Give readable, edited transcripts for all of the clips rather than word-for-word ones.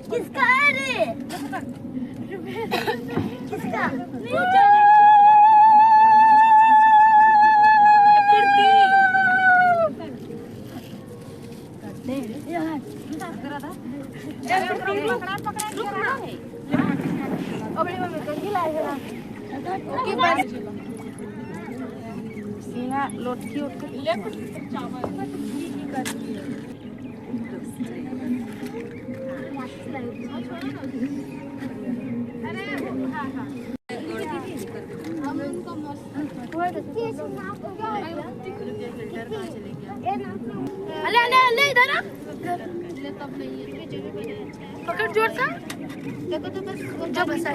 किसका है रे? किसका? लोटकी पकड़ जोर सा देखो तो बस जब बस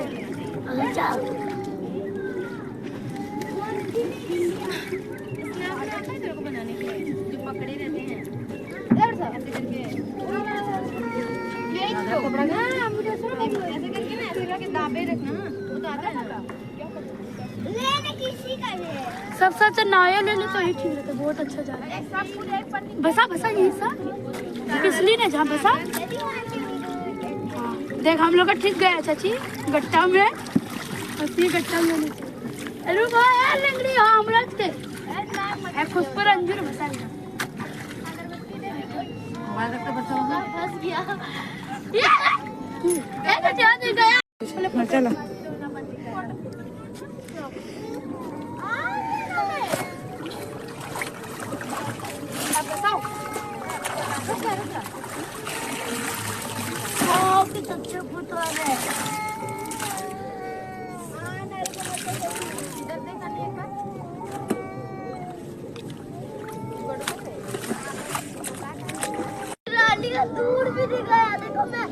तेरे को बनाने के लिए जो पकड़े रहते हैं ऐसे करके ऐसे करके ना ऐसे करके दाबे रखना वो तो आता है ना लेने किसी का है सब सच नया ले ले तो ही ठीक रहता बहुत अच्छा जा रहा है बसा बसा यही सा पिछली ने जहाँ बसा देख हम लोग का ठीक गया चाची गट्टा में असली गट्टा में अरे वाह लंगड़ी हाँ हम लोग के है खुश पर अंजूर बसा गया हमारा का बसा होगा फंस गया ये तो जान गया चलो अच्छा फुटवा है लाली का दूर भी नहीं गया देखो मैं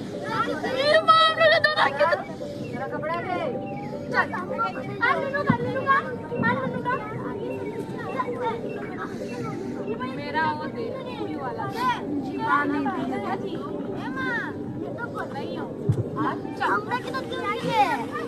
ये मार लगा तो रख तेरा कपड़ा है चल आ लूंगा मेरा वो दे वाला जीवान नहीं दिया जी ए मां ये तो बोल रही हूं अच्छा हमरा की तो क्यों है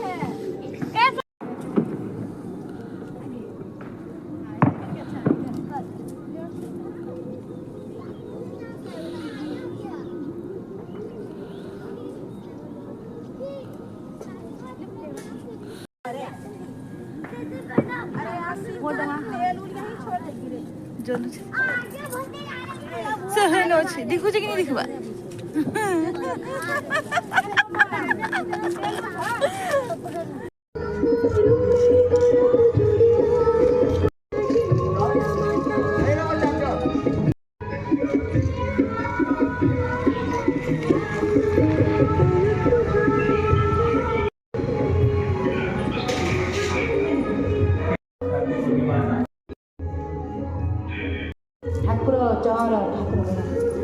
देखो कि नहीं दिखवा ठाकुर चहर ठाकुर